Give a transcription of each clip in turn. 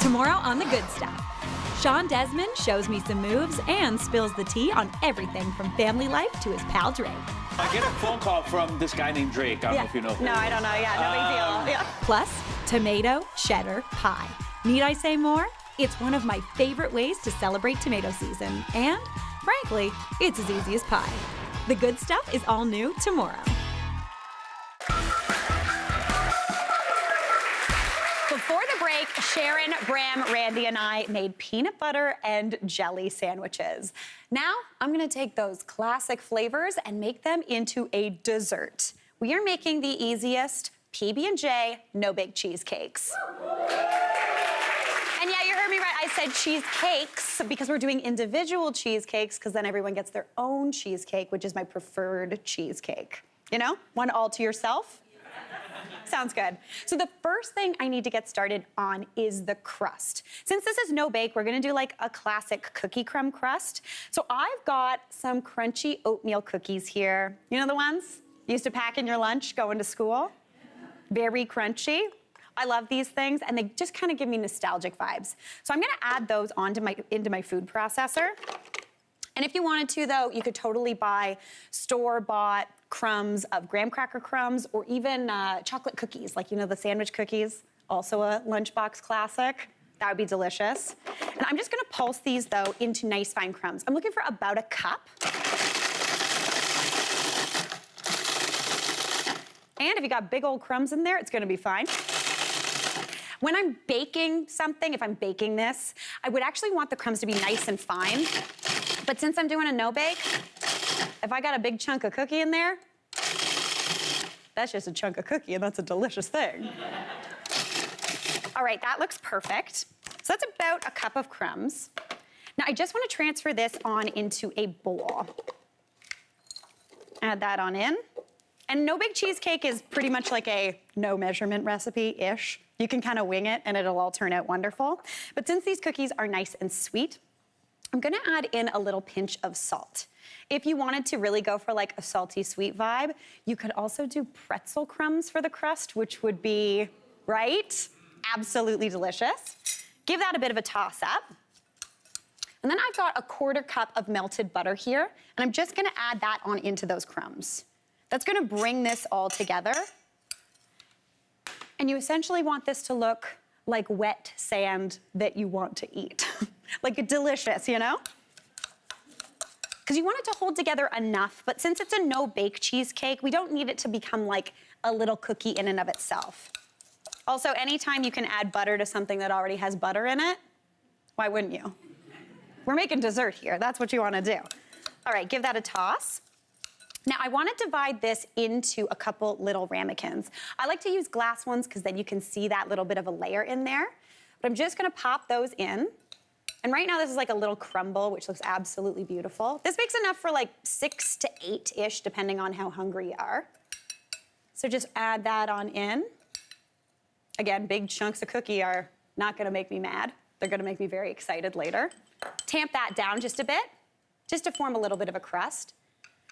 Tomorrow on The Good Stuff, Sean Desmond shows me some moves and spills the tea on everything from family life to his pal Drake. I get a phone call from this guy named Drake. I don't know if you know him. No, I don't know. Yeah, no big deal. Yeah. Plus, tomato cheddar pie. Need I say more? It's one of my favorite ways to celebrate tomato season. And, frankly, it's as easy as pie. The Good Stuff is all new tomorrow. Before the break, Sharon, Bram, Randy, and I made peanut butter and jelly sandwiches. Now, I'm gonna take those classic flavors and make them into a dessert. We are making the easiest PB&J no-bake cheesecakes. And yeah, you heard me right, I said cheesecakes because we're doing individual cheesecakes because then everyone gets their own cheesecake, which is my preferred cheesecake. You know, one all to yourself. Sounds good. So the first thing I need to get started on is the crust. Since this is no bake, we're gonna do like a classic cookie crumb crust. So I've got some crunchy oatmeal cookies here. You know the ones you used to pack in your lunch going to school? Very crunchy. I love these things, and they just kind of give me nostalgic vibes. So I'm gonna add those into my food processor. And if you wanted to, though, you could totally buy store-bought crumbs of graham cracker crumbs or even chocolate cookies, like, you know, the sandwich cookies, also a lunchbox classic. That would be delicious. And I'm just gonna pulse these, though, into nice fine crumbs. I'm looking for about a cup. And if you got big old crumbs in there, it's gonna be fine. When I'm baking something, if I'm baking this, I would actually want the crumbs to be nice and fine. But since I'm doing a no-bake, if I got a big chunk of cookie in there, that's just a chunk of cookie, and that's a delicious thing. All right, that looks perfect. So that's about a cup of crumbs. Now, I just want to transfer this on into a bowl. Add that on in. And no-bake cheesecake is pretty much like a no-measurement recipe-ish. You can kind of wing it, and it'll all turn out wonderful. But since these cookies are nice and sweet, I'm gonna add in a little pinch of salt. If you wanted to really go for like a salty sweet vibe, you could also do pretzel crumbs for the crust, which would be, right? Absolutely delicious. Give that a bit of a toss up. And then I've got a 1/4 cup of melted butter here, and I'm just gonna add that on into those crumbs. That's gonna bring this all together. And you essentially want this to look like wet sand that you want to eat. Like delicious, you know? Because you want it to hold together enough, but since it's a no-bake cheesecake, we don't need it to become like a little cookie in and of itself. Also, anytime you can add butter to something that already has butter in it, why wouldn't you? We're making dessert here, that's what you want to do. All right, give that a toss. Now, I want to divide this into a couple little ramekins. I like to use glass ones because then you can see that little bit of a layer in there. But I'm just going to pop those in. And right now, this is like a little crumble, which looks absolutely beautiful. This makes enough for like 6 to 8-ish, depending on how hungry you are. So just add that on in. Again, big chunks of cookie are not going to make me mad. They're going to make me very excited later. Tamp that down just a bit, just to form a little bit of a crust.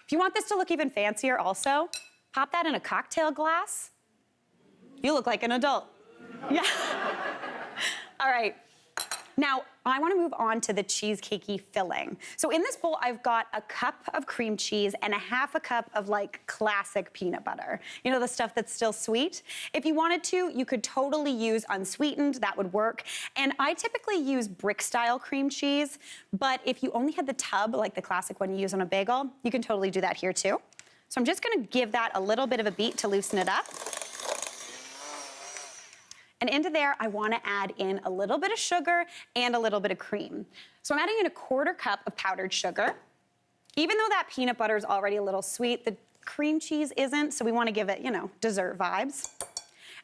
If you want this to look even fancier also, pop that in a cocktail glass. You look like an adult. Yeah. All right. Now, I want to move on to the cheesecakey filling. So in this bowl, I've got a cup of cream cheese and a 1/2 cup of like classic peanut butter. You know, the stuff that's still sweet? If you wanted to, you could totally use unsweetened, that would work. And I typically use brick-style cream cheese, but if you only had the tub, like the classic one you use on a bagel, you can totally do that here too. So I'm just gonna give that a little bit of a beat to loosen it up. And into there, I want to add in a little bit of sugar and a little bit of cream. So I'm adding in a 1/4 cup of powdered sugar. Even though that peanut butter is already a little sweet, the cream cheese isn't, so we want to give it, you know, dessert vibes.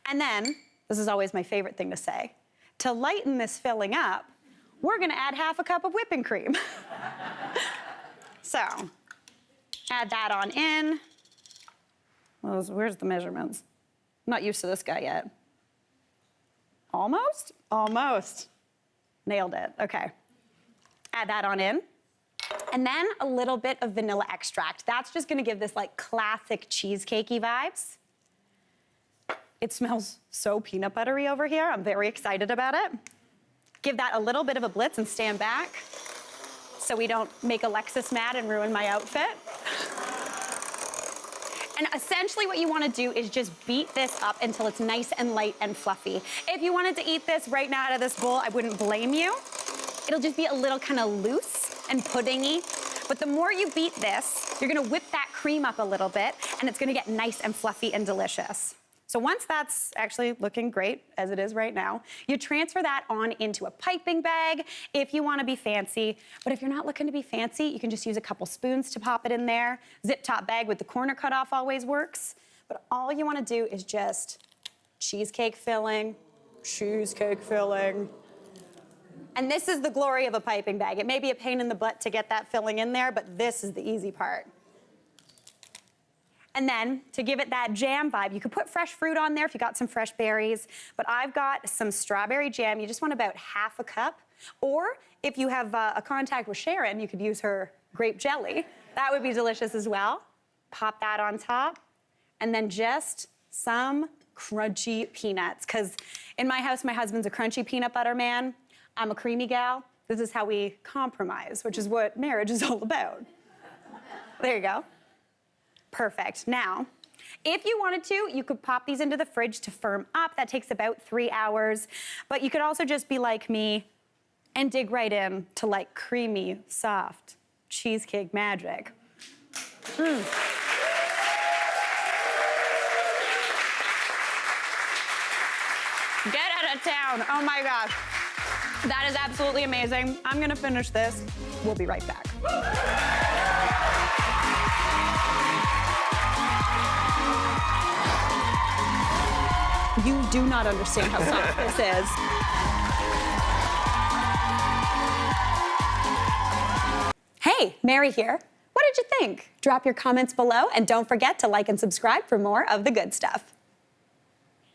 And then, this is always my favorite thing to say, to lighten this filling up, we're going to add 1/2 cup of whipping cream. So, add that on in. Well, where's the measurements? I'm not used to this guy yet. Almost? Almost. Nailed it, okay. Add that on in. And then a little bit of vanilla extract. That's just gonna give this like classic cheesecakey vibes. It smells so peanut buttery over here. I'm very excited about it. give that a little bit of a blitz and stand back so we don't make Alexis mad and ruin my outfit. And essentially what you want to do is just beat this up until it's nice and light and fluffy. If you wanted to eat this right now out of this bowl, I wouldn't blame you. It'll just be a little kind of loose and puddingy. But the more you beat this, you're gonna whip that cream up a little bit and it's gonna get nice and fluffy and delicious. So once that's actually looking great, as it is right now, you transfer that on into a piping bag if you wanna be fancy. But if you're not looking to be fancy, you can just use a couple spoons to pop it in there. Zip top bag with the corner cut off always works. But all you wanna do is just cheesecake filling. And this is the glory of a piping bag. It may be a pain in the butt to get that filling in there, but this is the easy part. And then, to give it that jam vibe, you could put fresh fruit on there if you got some fresh berries, but I've got some strawberry jam. You just want about half a cup. Or if you have a contact with Sharon, you could use her grape jelly. That would be delicious as well. Pop that on top. And then just some crunchy peanuts, because in my house, my husband's a crunchy peanut butter man. I'm a creamy gal. This is how we compromise, which is what marriage is all about. There you go. Perfect. Now, if you wanted to, you could pop these into the fridge to firm up. That takes about 3 hours. But you could also just be like me and dig right in to like creamy, soft cheesecake magic. Get out of town. Oh my gosh. That is absolutely amazing. I'm gonna finish this. We'll be right back. You do not understand how soft this is. Hey, Mary here. What did you think? Drop your comments below and don't forget to like and subscribe for more of the good stuff.